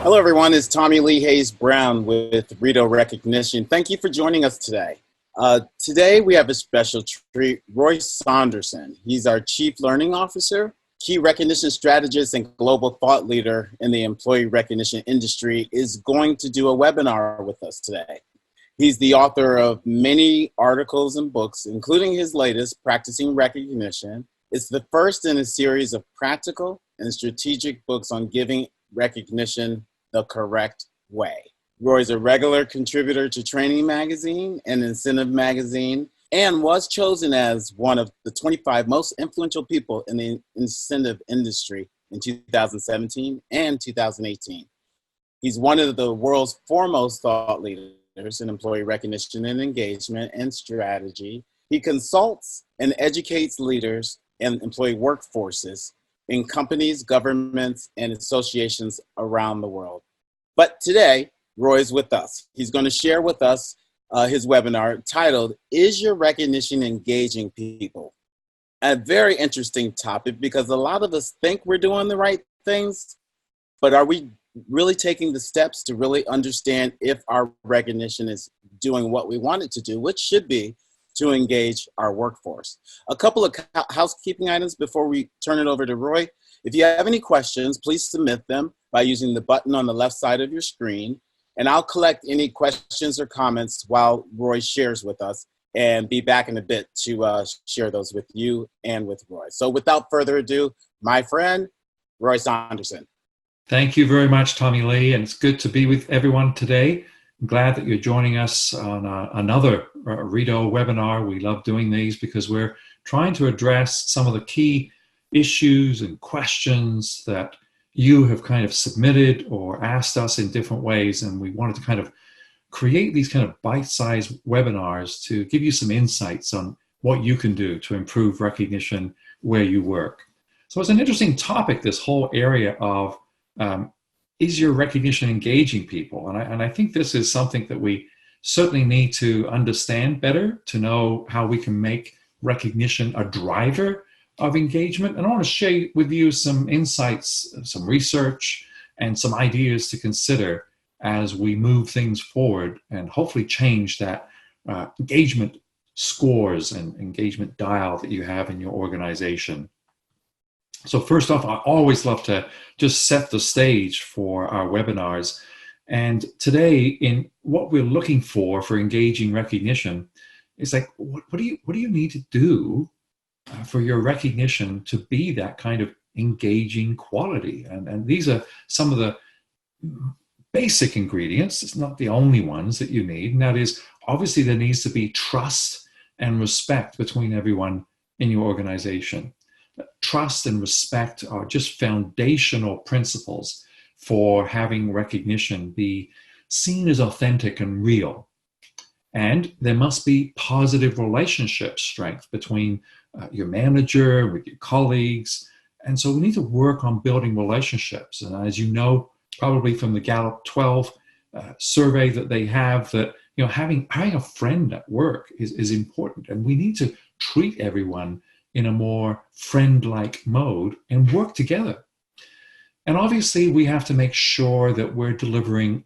Hello, everyone. It's Tommy Lee Hayes Brown with Rito Recognition. Thank you for joining us today. Today, we have a special treat, Roy Saunderson. He's our Chief Learning Officer, key recognition strategist, and global thought leader in the employee recognition industry, is going to do a webinar with us today. He's the author of many articles and books, including his latest, Practicing Recognition. It's the first in a series of practical and strategic books on giving recognition the correct way. Roy's a regular contributor to Training Magazine and Incentive Magazine, and was chosen as one of the 25 most influential people in the incentive industry in 2017 and 2018. He's one of the world's foremost thought leaders in employee recognition and engagement and strategy. He consults and educates leaders and employee workforces in companies, governments, and associations around the world. But today, Roy's with us. He's going to share with us his webinar titled, Is Your Recognition Engaging People? A very interesting topic because a lot of us think we're doing the right things, but are we really taking the steps to really understand if our recognition is doing what we want it to do, which should be to engage our workforce? A couple of housekeeping items before we turn it over to Roy. If you have any questions, please submit them by using the button on the left side of your screen, and I'll collect any questions or comments while Roy shares with us and be back in a bit to share those with you and with Roy. So without further ado, my friend, Roy Saunderson. Thank you very much, Tommy Lee, and it's good to be with everyone today. I'm glad that you're joining us on another Rito webinar. We love doing these because we're trying to address some of the key issues and questions that you have kind of submitted or asked us in different ways, and we wanted to kind of create these kind of bite-sized webinars to give you some insights on what you can do to improve recognition where you work. So it's an interesting topic, this whole area of is your recognition engaging people? And I think this is something that we certainly need to understand better to know how we can make recognition a driver of engagement. And I want to share with you some insights, some research, and some ideas to consider as we move things forward and hopefully change that engagement scores and engagement dial that you have in your organization. So first off, I always love to just set the stage for our webinars. And today, in what we're looking for engaging recognition, is like, what do you need to do for your recognition to be that kind of engaging quality? And these are some of the basic ingredients. It's not the only ones that you need. And that is, obviously, there needs to be trust and respect between everyone in your organization. Trust and respect are just foundational principles for having recognition be seen as authentic and real. And there must be positive relationship strength between your manager, with your colleagues. And so we need to work on building relationships. And as you know, probably from the Gallup 12 survey that they have, that having a friend at work is important. And we need to treat everyone in a more friend-like mode and work together. And obviously, we have to make sure that we're delivering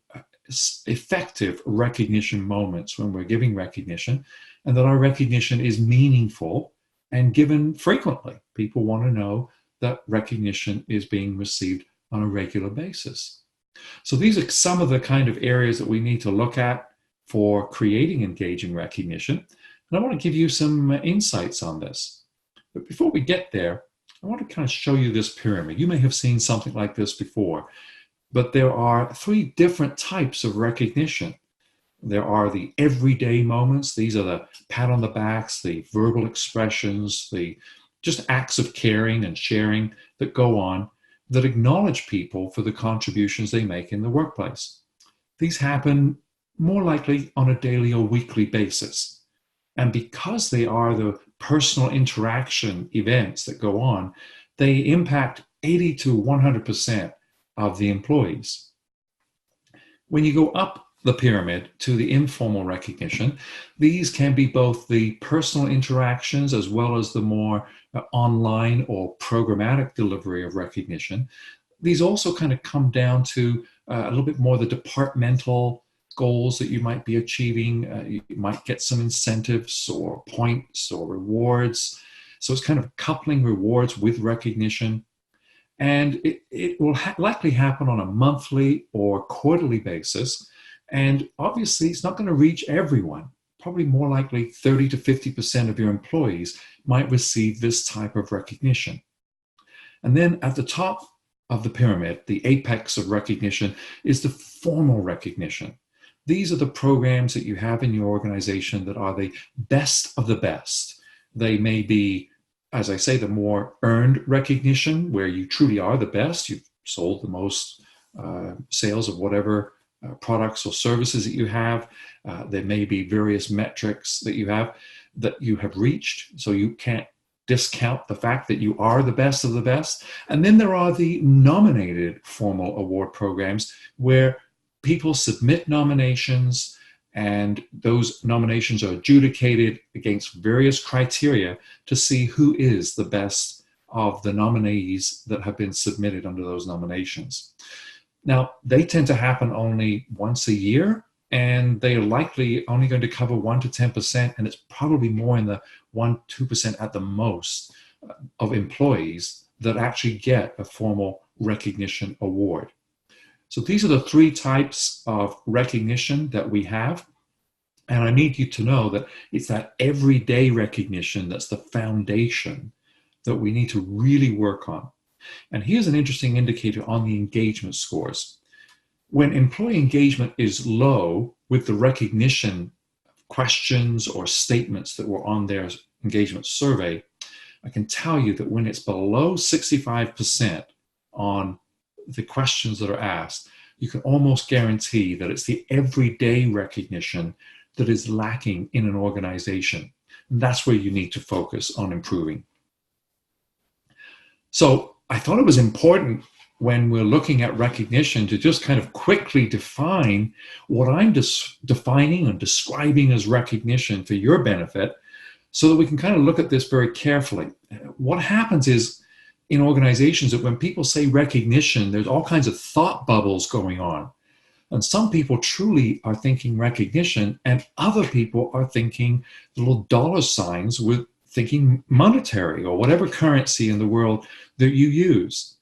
effective recognition moments when we're giving recognition, and that our recognition is meaningful and given frequently. People want to know that recognition is being received on a regular basis. So these are some of the kind of areas that we need to look at for creating engaging recognition. And I want to give you some insights on this. But before we get there, I want to kind of show you this pyramid. You may have seen something like this before, but there are three different types of recognition. There are the everyday moments. These are the pat on the backs, the verbal expressions, the just acts of caring and sharing that go on, that acknowledge people for the contributions they make in the workplace. These happen more likely on a daily or weekly basis. And because they are the personal interaction events that go on, they impact 80 to 100% of the employees. When you go up the pyramid to the informal recognition, these can be both the personal interactions as well as the more online or programmatic delivery of recognition. These also kind of come down to a little bit more the departmental goals that you might be achieving. You might get some incentives or points or rewards. So it's kind of coupling rewards with recognition. And it will likely happen on a monthly or quarterly basis. And obviously, it's not going to reach everyone. Probably more likely 30 to 50% of your employees might receive this type of recognition. And then at the top of the pyramid, the apex of recognition, is the formal recognition. These are the programs that you have in your organization that are the best of the best. They may be, as I say, the more earned recognition, where you truly are the best. You've sold the most sales of whatever products or services that you have. There may be various metrics that you have reached, so you can't discount the fact that you are the best of the best. And then there are the nominated formal award programs where people submit nominations, and those nominations are adjudicated against various criteria to see who is the best of the nominees that have been submitted under those nominations. Now, they tend to happen only once a year, and they are likely only going to cover 1 to 10%, and it's probably more in the 1-2% at the most of employees that actually get a formal recognition award. So these are the 3 types of recognition that we have. And I need you to know that it's that everyday recognition that's the foundation that we need to really work on. And here's an interesting indicator on the engagement scores. When employee engagement is low with the recognition questions or statements that were on their engagement survey, I can tell you that when it's below 65% on the questions that are asked, you can almost guarantee that it's the everyday recognition that is lacking in an organization. And that's where you need to focus on improving. So I thought it was important when we're looking at recognition to just kind of quickly define what I'm defining and describing as recognition for your benefit, so that we can kind of look at this very carefully. What happens is in organizations that when people say recognition, there's all kinds of thought bubbles going on. And some people truly are thinking recognition, and other people are thinking little dollar signs with thinking monetary or whatever currency in the world that you use.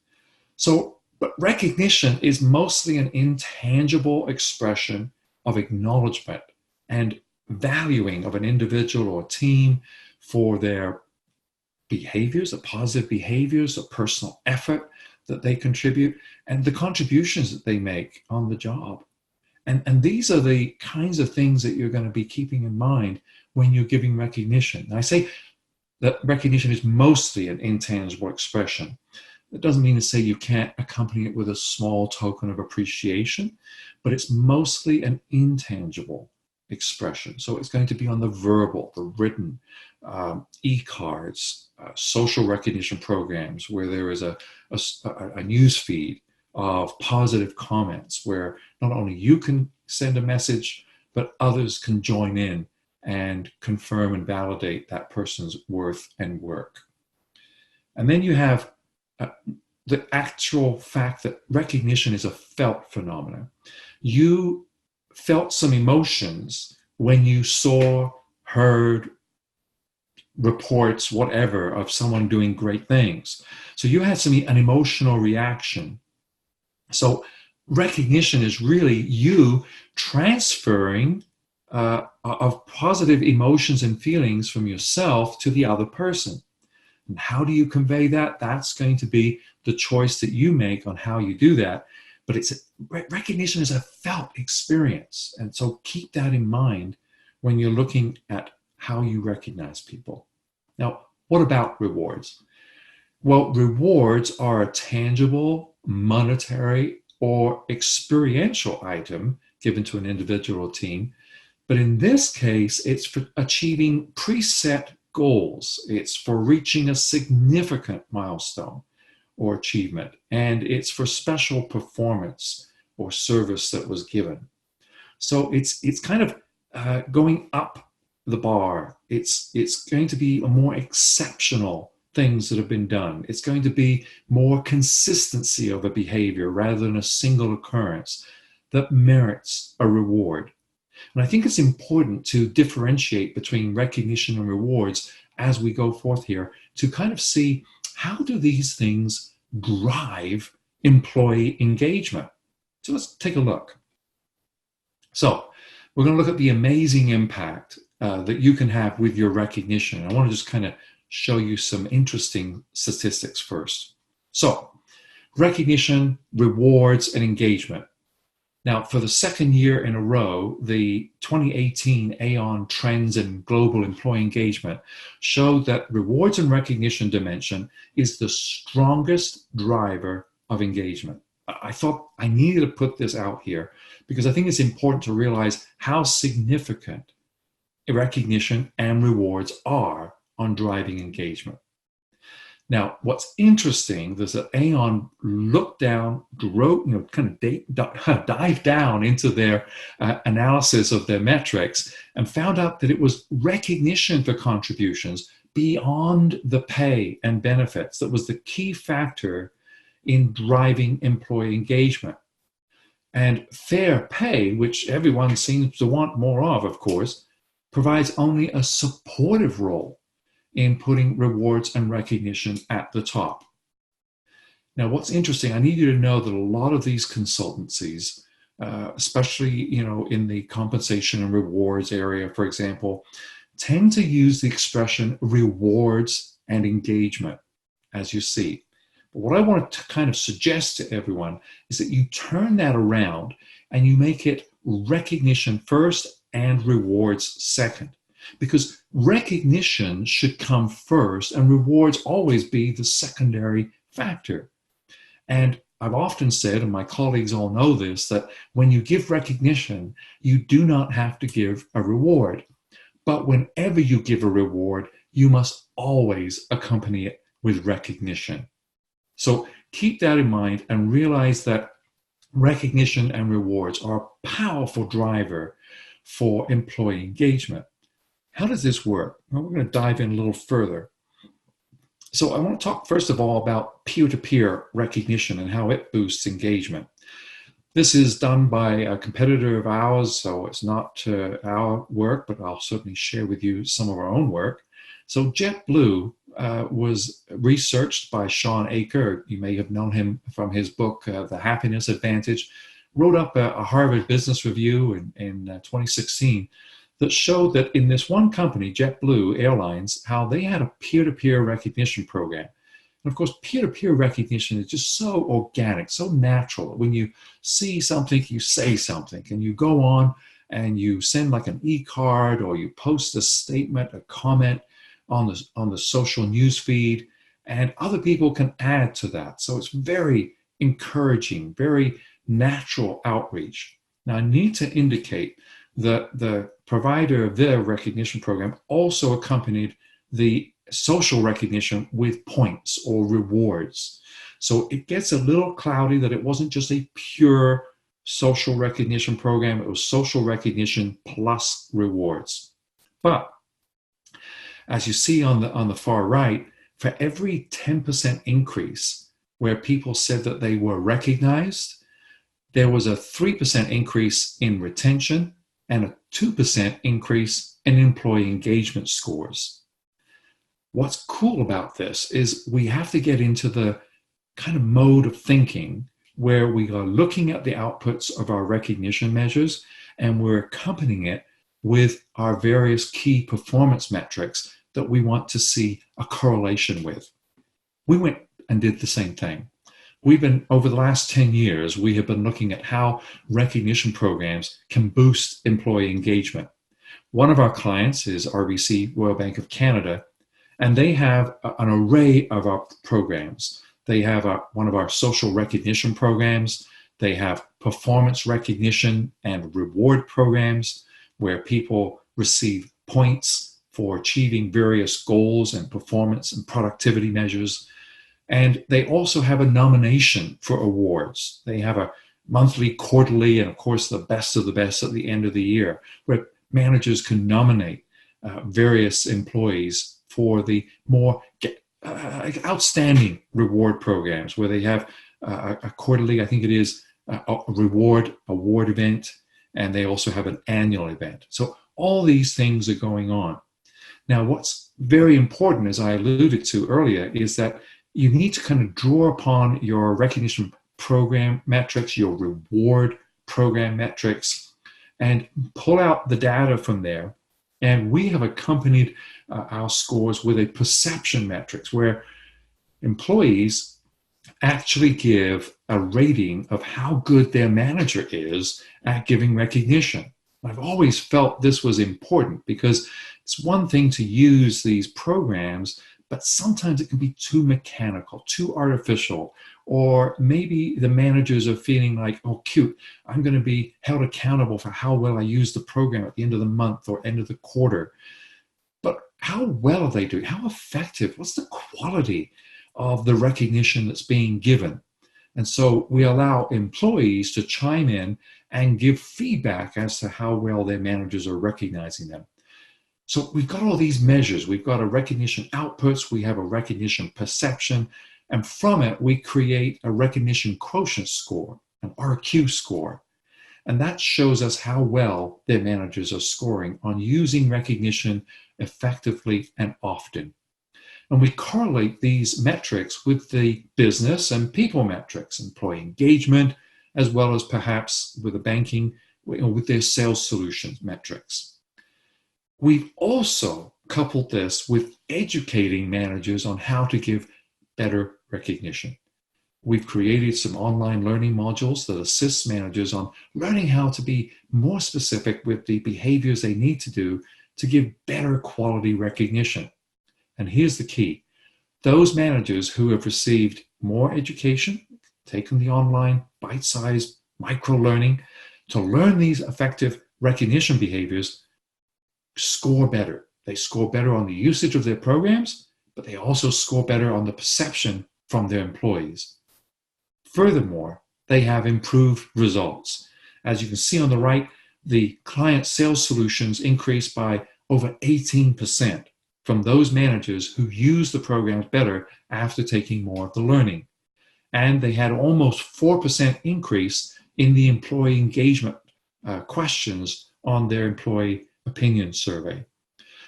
So, but recognition is mostly an intangible expression of acknowledgement and valuing of an individual or team for their behaviors, the positive behaviors, the personal effort that they contribute, and the contributions that they make on the job. And these are the kinds of things that you're going to be keeping in mind when you're giving recognition. And I say that recognition is mostly an intangible expression. That doesn't mean to say you can't accompany it with a small token of appreciation, but it's mostly an intangible expression. So it's going to be on the verbal, the written, e-cards, social recognition programs where there is a news feed of positive comments where not only you can send a message, but others can join in and confirm and validate that person's worth and work. And then you have the actual fact that recognition is a felt phenomenon. You felt some emotions when you saw, heard, reports, whatever, of someone doing great things. So you had an emotional reaction. So recognition is really you transferring of positive emotions and feelings from yourself to the other person. And how do you convey that? That's going to be the choice that you make on how you do that. But recognition is a felt experience. And so keep that in mind when you're looking at how you recognize people. Now, what about rewards? Well, rewards are a tangible, monetary, or experiential item given to an individual or team. But in this case, it's for achieving preset goals. It's for reaching a significant milestone or achievement. And it's for special performance or service that was given. So it's kind of going up the bar. It's going to be a more exceptional things that have been done. It's going to be more consistency of a behavior rather than a single occurrence that merits a reward. And I think it's important to differentiate between recognition and rewards as we go forth here to kind of see how do these things drive employee engagement. So let's take a look. So we're going to look at the amazing impact that you can have with your recognition. I want to just kind of show you some interesting statistics first. So recognition, rewards, and engagement. Now, for the second year in a row, the 2018 Aon Trends in Global Employee Engagement showed that rewards and recognition dimension is the strongest driver of engagement. I thought I needed to put this out here because I think it's important to realize how significant recognition and rewards are on driving engagement. Now, what's interesting is that Aon looked down, dived down into their analysis of their metrics and found out that it was recognition for contributions beyond the pay and benefits that was the key factor in driving employee engagement. And fair pay, which everyone seems to want more of course, provides only a supportive role in putting rewards and recognition at the top. Now, what's interesting, I need you to know that a lot of these consultancies, especially in the compensation and rewards area, for example, tend to use the expression rewards and engagement, as you see. But what I want to kind of suggest to everyone is that you turn that around and you make it recognition first and rewards second. Because recognition should come first and rewards always be the secondary factor. And I've often said, and my colleagues all know this, that when you give recognition, you do not have to give a reward. But whenever you give a reward, you must always accompany it with recognition. So keep that in mind and realize that recognition and rewards are a powerful driver for employee engagement. How does this work? Well, we're going to dive in a little further. So I want to talk first of all about peer-to-peer recognition and how it boosts engagement. This is done by a competitor of ours, so it's not our work, but I'll certainly share with you some of our own work. So JetBlue was researched by Sean Aker. You may have known him from his book, The Happiness Advantage. Wrote up a Harvard Business Review in 2016 that showed that in this one company, JetBlue Airlines, how they had a peer-to-peer recognition program. And of course, peer-to-peer recognition is just so organic, so natural. When you see something, you say something, and you go on and you send like an e-card or you post a statement, a comment on the social news feed, and other people can add to that. So it's very encouraging, very natural outreach. Now, I need to indicate that the provider of their recognition program also accompanied the social recognition with points or rewards. So it gets a little cloudy that it wasn't just a pure social recognition program, it was social recognition plus rewards. But as you see on the far right, for every 10% increase where people said that they were recognized, there was a 3% increase in retention and a 2% increase in employee engagement scores. What's cool about this is we have to get into the kind of mode of thinking where we are looking at the outputs of our recognition measures and we're accompanying it with our various key performance metrics that we want to see a correlation with. We went and did the same thing. Over the last 10 years, we have been looking at how recognition programs can boost employee engagement. One of our clients is RBC, Royal Bank of Canada, and they have an array of our programs. They have one of our social recognition programs. They have performance recognition and reward programs where people receive points for achieving various goals and performance and productivity measures. And they also have a nomination for awards. They have a monthly, quarterly, and of course the best of the best at the end of the year, where managers can nominate various employees for the more outstanding reward programs where they have a quarterly, I think it is, a reward award event, and they also have an annual event. So all these things are going on. Now, what's very important, as I alluded to earlier, is that you need to kind of draw upon your recognition program metrics, your reward program metrics, and pull out the data from there. And we have accompanied our scores with a perception metrics where employees actually give a rating of how good their manager is at giving recognition. I've always felt this was important because it's one thing to use these programs, but sometimes it can be too mechanical, too artificial, or maybe the managers are feeling like, oh, cute, I'm going to be held accountable for how well I use the program at the end of the month or end of the quarter. But how well are they doing? How effective? What's the quality of the recognition that's being given? And so we allow employees to chime in and give feedback as to how well their managers are recognizing them. So we've got all these measures. We've got a recognition outputs, we have a recognition perception, and from it, we create a recognition quotient score, an RQ score. And that shows us how well their managers are scoring on using recognition effectively and often. And we correlate these metrics with the business and people metrics, employee engagement, as well as perhaps with the banking, with their sales solutions metrics. We've also coupled this with educating managers on how to give better recognition. We've created some online learning modules that assist managers on learning how to be more specific with the behaviors they need to do to give better quality recognition. And here's the key. Those managers who have received more education, taken the online bite-sized micro-learning to learn these effective recognition behaviors, score better. They score better on the usage of their programs, but they also score better on the perception from their employees. Furthermore, they have improved results. As you can see on the right, the client sales solutions increased by over 18% from those managers who use the programs better after taking more of the learning. And they had almost 4% increase in the employee engagement questions on their employee opinion survey.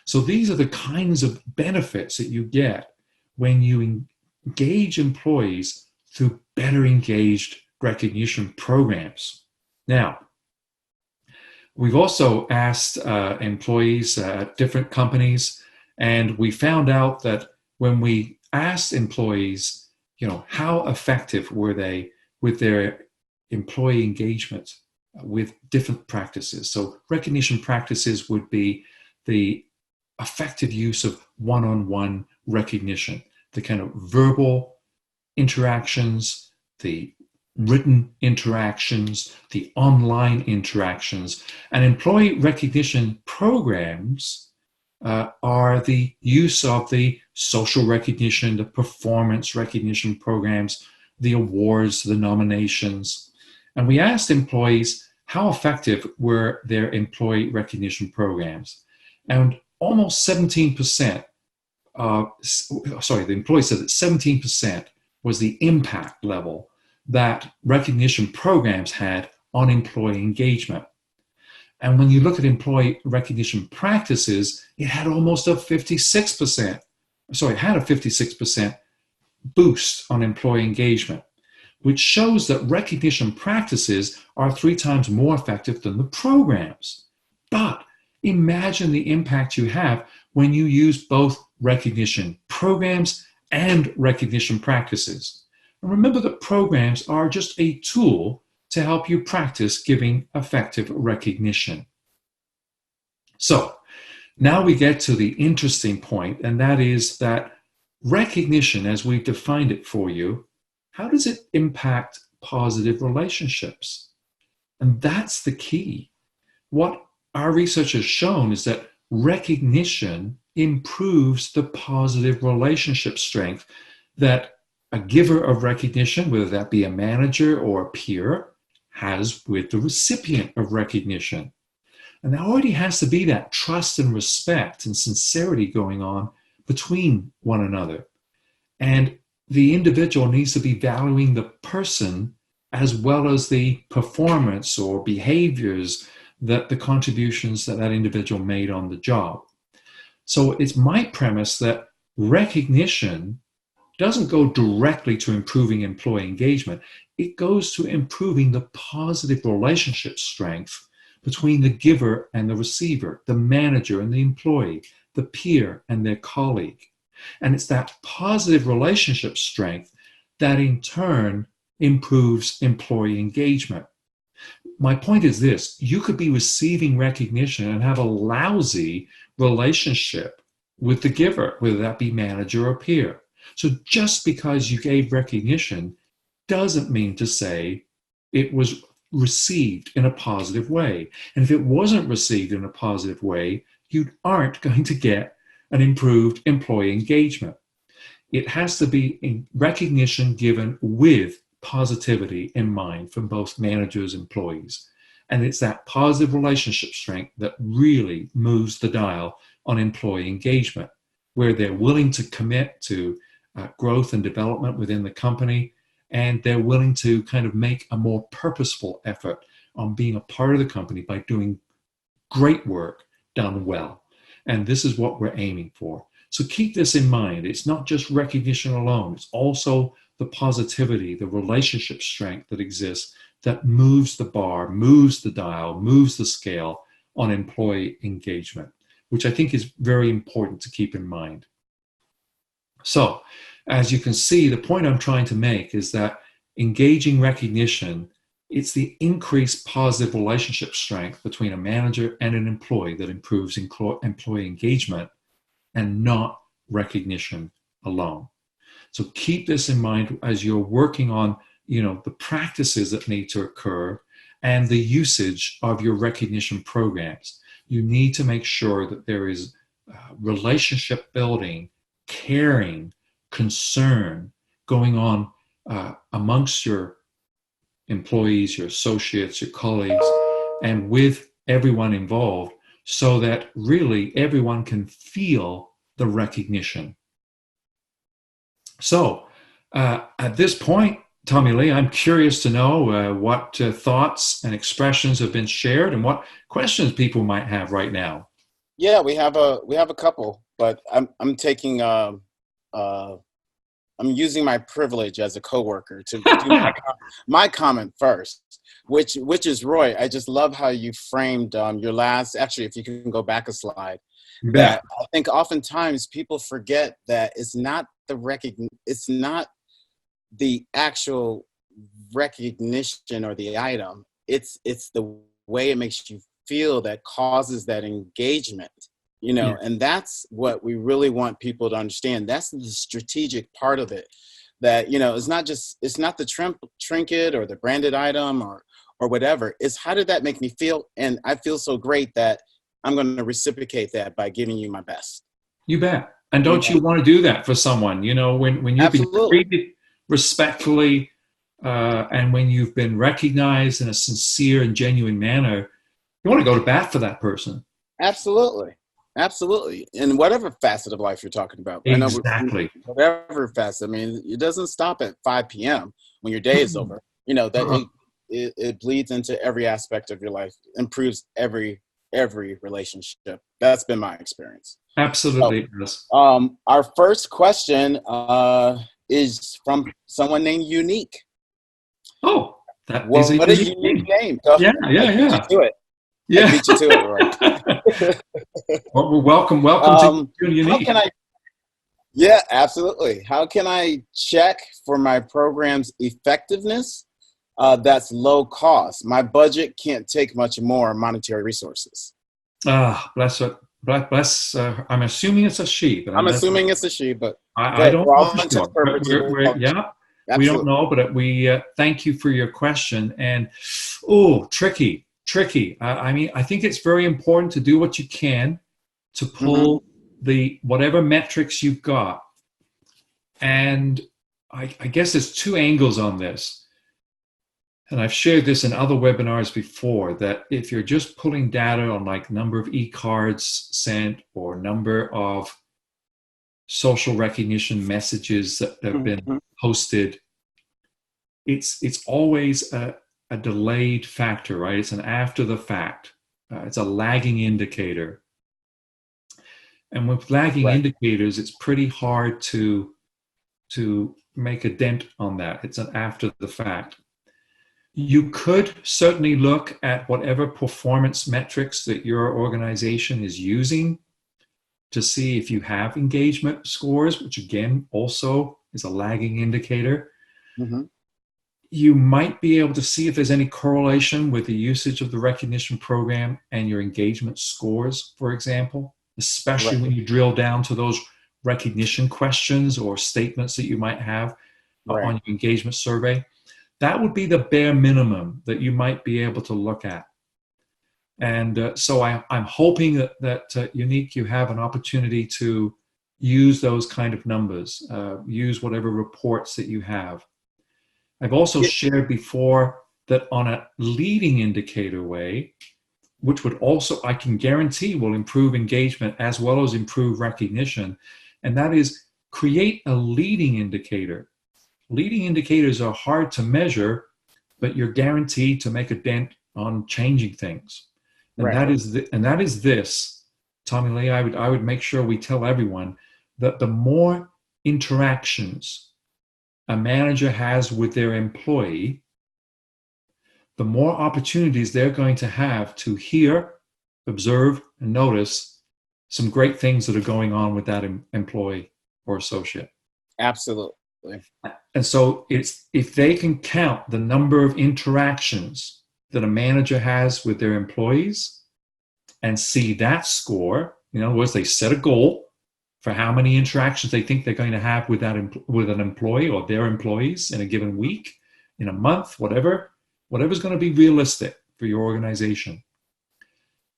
So these are the kinds of benefits that you get when you engage employees through better engaged recognition programs. Now, we've also asked employees at different companies, and we found out that when we asked employees, how effective were they with their employee engagement with different practices. So recognition practices would be the effective use of one-on-one recognition, the kind of verbal interactions, the written interactions, the online interactions, and employee recognition programs are the use of the social recognition, the performance recognition programs, the awards, the nominations. And we asked employees how effective were their employee recognition programs. And almost 17%, the employees said that 17% was the impact level that recognition programs had on employee engagement. And when you look at employee recognition practices, it had almost a 56%, it had a 56% boost on employee engagement, which shows that recognition practices are 3 times more effective than the programs. But imagine the impact you have when you use both recognition programs and recognition practices. And remember that programs are just a tool to help you practice giving effective recognition. So now we get to the interesting point, and that is that recognition, as we've defined it for you, how does it impact positive relationships? And that's the key. What our research has shown is that recognition improves the positive relationship strength that a giver of recognition, whether that be a manager or a peer, has with the recipient of recognition. And there already has to be that trust and respect and sincerity going on between one another. And the individual needs to be valuing the person as well as the performance or behaviors, that the contributions that that individual made on the job. So it's my premise that recognition doesn't go directly to improving employee engagement. It goes to improving the positive relationship strength between the giver and the receiver, the manager and the employee, the peer and their colleague. And it's that positive relationship strength that in turn improves employee engagement. My point is this: you could be receiving recognition and have a lousy relationship with the giver, whether that be manager or peer. So just because you gave recognition doesn't mean to say it was received in a positive way. And if it wasn't received in a positive way, you aren't going to get an improved employee engagement. It has to be in recognition given with positivity in mind from both managers and employees. And it's that positive relationship strength that really moves the dial on employee engagement, where they're willing to commit to growth and development within the company, and they're willing to kind of make a more purposeful effort on being a part of the company by doing great work done well. And this is what we're aiming for. So keep this in mind. It's not just recognition alone. It's also the positivity, the relationship strength that exists that moves the bar, moves the dial, moves the scale on employee engagement, which I think is very important to keep in mind. So, as you can see, the point I'm trying to make is that engaging recognition, it's the increased positive relationship strength between a manager and an employee that improves employee engagement, and not recognition alone. So keep this in mind as you're working on, the practices that need to occur and the usage of your recognition programs. You need to make sure that there is relationship building, caring, concern going on amongst your employees, your associates, your colleagues, and with everyone involved, so that really everyone can feel the recognition. So at this point, Tommy Lee, I'm curious to know what thoughts and expressions have been shared and what questions people might have right now. Yeah, we have a couple, but I'm taking I'm using my privilege as a coworker to do my comment first, which is Roy. I just love how you framed your last. Actually, if you can go back a slide, that I think oftentimes people forget that it's not it's not the actual recognition or the item. It's the way it makes you feel that causes that engagement. Yeah. And that's what we really want people to understand. That's the strategic part of it, that, it's not the trinket or the branded item or whatever. It's how did that make me feel? And I feel so great that I'm going to reciprocate that by giving you my best. You bet. And don't you want to do that for someone? When you've been treated respectfully and when you've been recognized in a sincere and genuine manner, you want to go to bat for that person. Absolutely. In whatever facet of life you're talking about. Exactly. I know whatever facet. I mean, it doesn't stop at 5 p.m. when your day is over. That it bleeds into every aspect of your life, improves every relationship. That's been my experience. Absolutely. So, our first question is from someone named Unique. Oh, that is a unique name. So yeah. Do it. Yeah. I beat you to it, right? Well, welcome to Unique. Yeah, absolutely. How can I check for my program's effectiveness that's low cost? My budget can't take much more monetary resources. Bless her. Bless. I'm assuming it's a she. But I'm assuming it's a she, but I don't know for sure. Yeah. Absolutely. We don't know, but we thank you for your question. And tricky. I mean, I think it's very important to do what you can to pull the whatever metrics you've got. And I guess there's two angles on this. And I've shared this in other webinars before, that if you're just pulling data on like number of e-cards sent or number of social recognition messages that have been Mhm. posted, it's always a delayed factor, right? It's an after the fact. It's a lagging indicator. And with lagging Right. indicators, it's pretty hard to make a dent on that. It's an after the fact. You could certainly look at whatever performance metrics that your organization is using to see if you have engagement scores, which again also is a lagging indicator. Mhm. You might be able to see if there's any correlation with the usage of the recognition program and your engagement scores, for example, especially Right. when you drill down to those recognition questions or statements that you might have on Right. your engagement survey. That would be the bare minimum that you might be able to look at. And so I'm hoping that Unique, you have an opportunity to use those kind of numbers, use whatever reports that you have. I've also Yeah. shared before that on a leading indicator way, which would also, I can guarantee, will improve engagement as well as improve recognition, and that is create a leading indicator. Leading indicators are hard to measure, but you're guaranteed to make a dent on changing things. And Right. that is this, Tommy Lee. I would make sure we tell everyone that the more interactions a manager has with their employee, the more opportunities they're going to have to hear, observe, and notice some great things that are going on with that employee or associate. Absolutely. And so it's if they can count the number of interactions that a manager has with their employees and see that score, in other words, they set a goal for how many interactions they think they're going to have with with an employee or their employees in a given week, in a month, whatever's going to be realistic for your organization.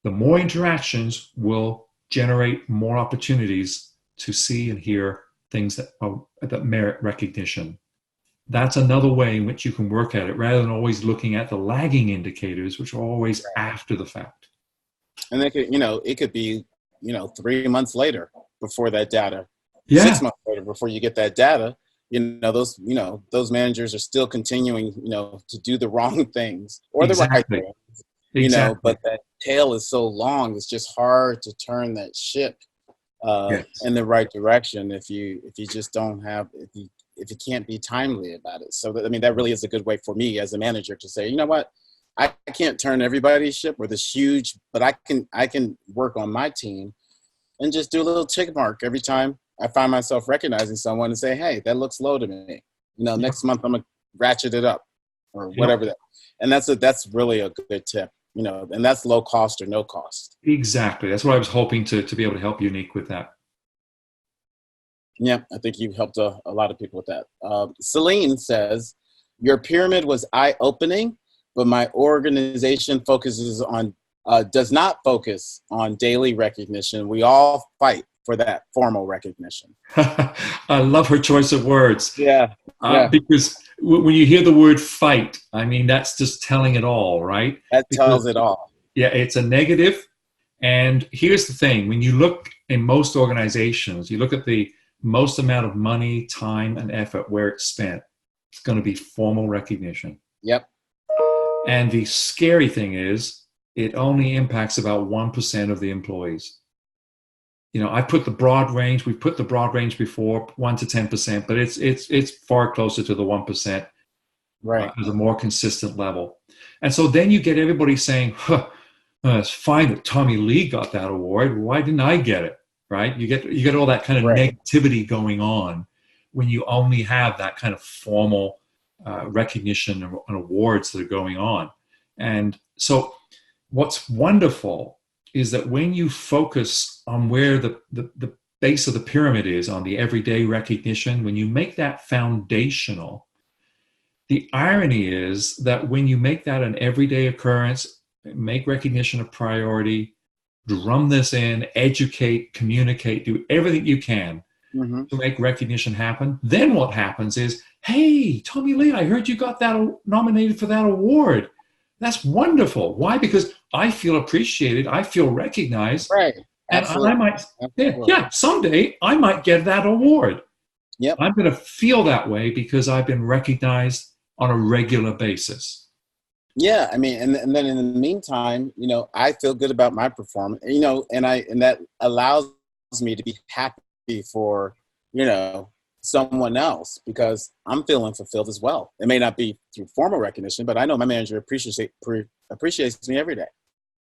The more interactions will generate more opportunities to see and hear things that merit recognition. That's another way in which you can work at it rather than always looking at the lagging indicators, which are always after the fact. And it could be, 3 months later before that data, Yeah, 6 months later before you get that data. Those managers are still continuing, to do the wrong things or the right exactly. thing, Exactly. but that tail is so long, it's just hard to turn that ship Yes. in the right direction if you just don't have, if you can't be timely about it. So that really is a good way for me as a manager to say, you know what, I can't turn everybody's ship with this huge, but I can work on my team and just do a little tick mark every time I find myself recognizing someone and say, hey, that looks low to me. Yep. Next month I'm gonna ratchet it up or Yep. whatever that. And that's really a good tip. And that's low cost or no cost. Exactly. That's what I was hoping to be able to help Unique with that. Yeah, I think you've helped a lot of people with that. Celine says, your pyramid was eye-opening, but my organization does not focus on daily recognition. We all fight for that formal recognition. I love her choice of words Yeah, yeah, because when you hear the word fight, I mean, that's just telling it all, right? that Because, tells it all. yeah, it's a negative. And here's the thing, when you look in most organizations, you look at the most amount of money, time, and effort where it's spent, it's going to be formal recognition. Yep. And the scary thing is, it only impacts about 1% of the employees. We've put the broad range before, 1 to 10%, but it's far closer to the 1% Right. as a more consistent level. And so then you get everybody saying, it's fine that Tommy Lee got that award. Why didn't I get it? Right? You get all that kind of Right. negativity going on when you only have that kind of formal recognition and awards that are going on. And so what's wonderful is that when you focus on where the base of the pyramid is on the everyday recognition, when you make that foundational, the irony is that when you make that an everyday occurrence, make recognition a priority, drum this in, educate, communicate, do everything you can to make recognition happen. Then what happens is, hey, Tommy Lee, I heard you got that nominated for that award. That's wonderful. Why? Because I feel appreciated. I feel recognized. Right. And I Absolutely. might, Absolutely. yeah, someday I might get that award. Yep. I'm going to feel that way because I've been recognized on a regular basis. Yeah, I mean, and then in the meantime, I feel good about my performance, and that allows me to be happy for, you know, someone else because I'm feeling fulfilled as well. It may not be through formal recognition, but I know my manager appreciates me every day.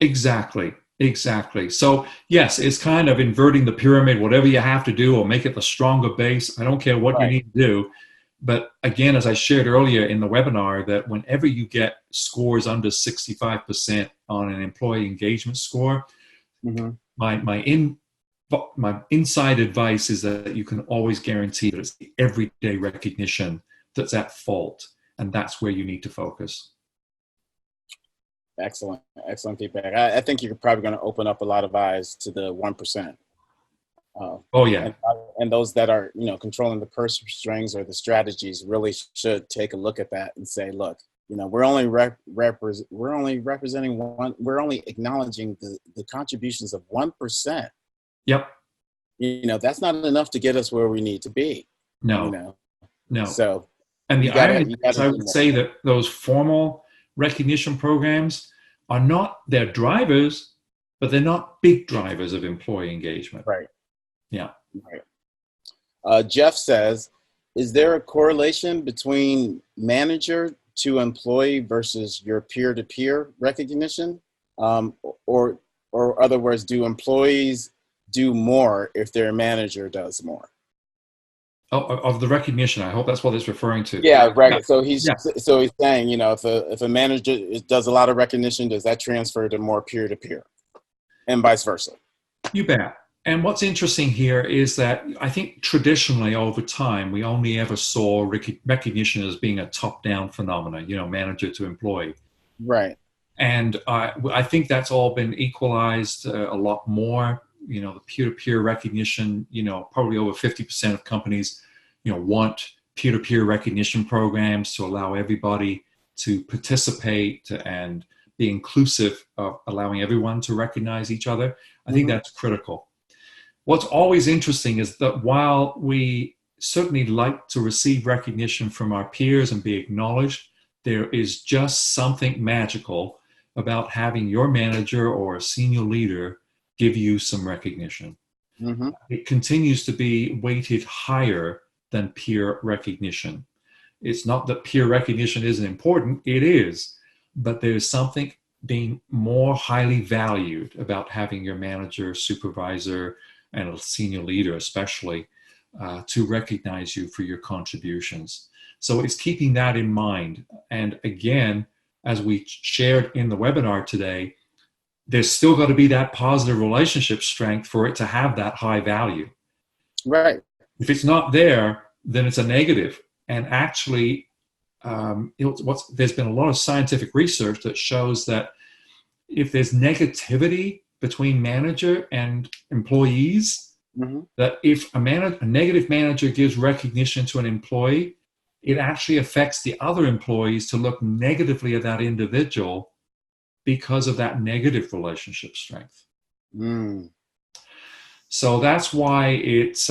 Exactly. Exactly. So, yes, it's kind of inverting the pyramid, whatever you have to do, or make it the stronger base. I don't care what you Right. need to do. But again, as I shared earlier in the webinar, that whenever you get scores under 65% on an employee engagement score, Hmm. my my in my inside advice is that you can always guarantee that it's the everyday recognition that's at fault, and that's where you need to focus. Excellent, excellent feedback. I think you're probably going to open up a lot of eyes to the 1%. Uh, Oh yeah. and, and those that are, controlling the purse strings or the strategies really should take a look at that and say, look, we're only we're only representing one, we're only acknowledging the contributions of 1%. Yep. That's not enough to get us where we need to be. No. You know, No. so And the you gotta irony you is, gotta I do would more. say that those formal recognition programs are not, they're drivers, but they're not big drivers of employee engagement. Right. Yeah. Right. Jeff says, is there a correlation between manager to employee versus your peer-to-peer recognition? Or, other words, do employees do more if their manager does more? Oh, of the recognition. I hope that's what it's referring to. Yeah, Yeah. right. So he's Yeah. saying, if a manager does a lot of recognition, does that transfer to more peer-to-peer, and vice versa? You bet. And what's interesting here is that I think traditionally over time, we only ever saw recognition as being a top-down phenomenon, manager to employee. Right. And I think that's all been equalized a lot more. The peer-to-peer recognition, probably over 50% of companies, want peer-to-peer recognition programs to allow everybody to participate and be inclusive of allowing everyone to recognize each other. I think that's critical. What's always interesting is that while we certainly like to receive recognition from our peers and be acknowledged, there is just something magical about having your manager or a senior leader give you some recognition. Mm-hmm. It continues to be weighted higher than peer recognition. It's not that peer recognition isn't important, it is, but there's something being more highly valued about having your manager, supervisor, and a senior leader especially to recognize you for your contributions. So it's keeping that in mind. And again, as we shared in the webinar today, there's still got to be that positive relationship strength for it to have that high value. Right. If it's not there, then it's a negative. And actually, there's been a lot of scientific research that shows that if there's negativity between manager and employees, that if a negative manager gives recognition to an employee, it actually affects the other employees to look negatively at that individual because of that negative relationship strength. So that's why it's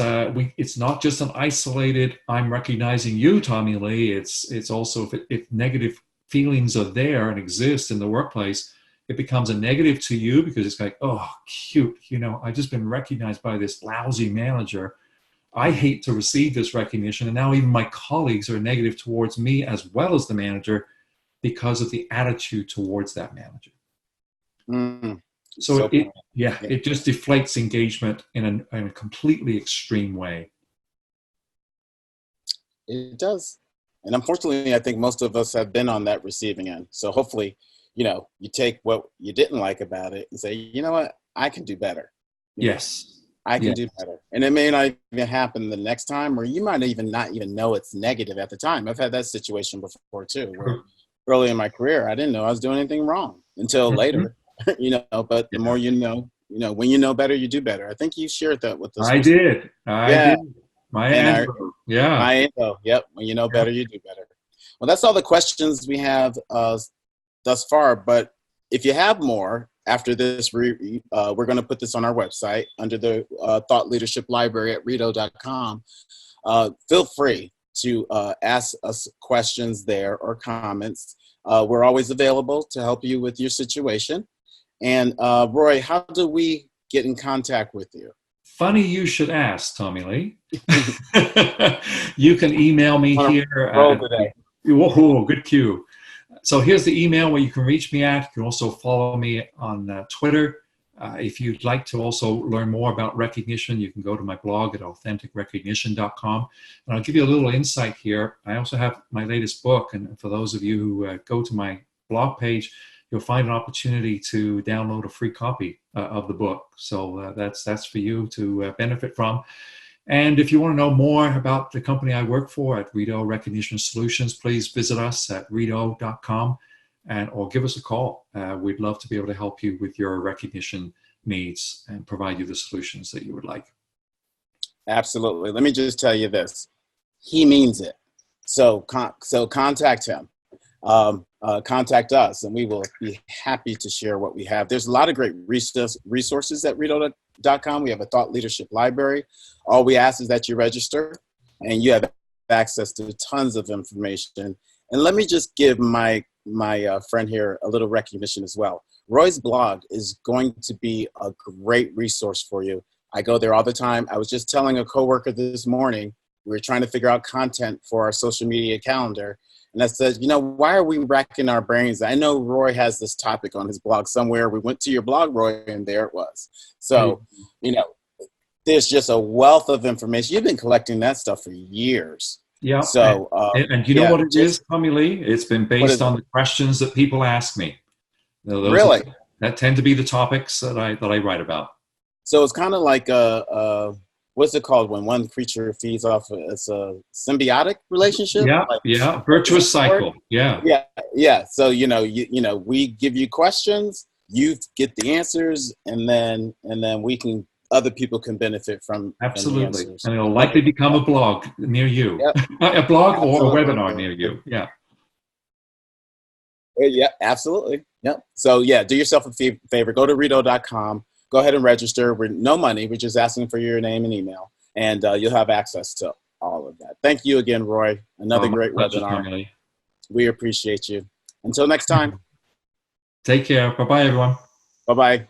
not just an isolated, I'm recognizing you, Tommy Lee. It's also if negative feelings are there and exist in the workplace, it becomes a negative to you because it's like, oh, cute, I've just been recognized by this lousy manager. I hate to receive this recognition. And now even my colleagues are negative towards me as well as the manager because of the attitude towards that manager. So it just deflates engagement in a completely extreme way. It does. And unfortunately, I think most of us have been on that receiving end. So hopefully, you take what you didn't like about it and say, you know what, I can do better. Yes. I can do better. And it may not even happen the next time, or you might even not even know it's negative at the time. I've had that situation before too, where early in my career, I didn't know I was doing anything wrong until later, but the more when you know better, you do better. I think you shared that with us. I did. My info. Yep. When you know better, you do better. Well, that's all the questions we have thus far. But if you have more, after this, we're going to put this on our website under the Thought Leadership Library at Rideau.com. Feel free to ask us questions there or comments. We're always available to help you with your situation. And Roy, how do we get in contact with you? Funny you should ask, Tommy Lee. You can email me here. Whoa, good cue. So here's the email where you can reach me at. You can also follow me on Twitter. If you'd like to also learn more about recognition, you can go to my blog at authenticrecognition.com. And I'll give you a little insight here. I also have my latest book. And for those of you who go to my blog page, you'll find an opportunity to download a free copy of the book. So that's for you to benefit from. And if you want to know more about the company I work for at Rideau Recognition Solutions, please visit us at rideau.com or give us a call. We'd love to be able to help you with your recognition needs and provide you the solutions that you would like. Absolutely. Let me just tell you this. He means it. So contact him. Contact us, and we will be happy to share what we have. There's a lot of great resources at Rideau.com. We have a thought leadership library. All we ask is that you register, and you have access to tons of information. And let me just give my friend here a little recognition as well. Roy's blog is going to be a great resource for you. I go there all the time. I was just telling a coworker this morning, we were trying to figure out content for our social media calendar. And I said, why are we racking our brains? I know Roy has this topic on his blog somewhere. We went to your blog, Roy, and there it was. So, there's just a wealth of information. You've been collecting that stuff for years. Yeah. So, and you know what it is, Tommy Lee? It's been based on the questions that people ask me. Those really? That tend to be the topics that I write about. So it's kind of like what's it called when one creature feeds off? It's a symbiotic relationship. Yeah, virtuous cycle. Yeah. So we give you questions, you get the answers, and then other people can benefit from absolutely, the answers. And it'll likely become a blog near you, a blog or a webinar near you. Yeah, absolutely. Yeah. So do yourself a favor. Go to Rideau.com. Go ahead and register. We're no money. We're just asking for your name and email, and you'll have access to all of that. Thank you again, Roy. Another great webinar. Tommy. We appreciate you. Until next time. Take care. Bye-bye, everyone. Bye-bye.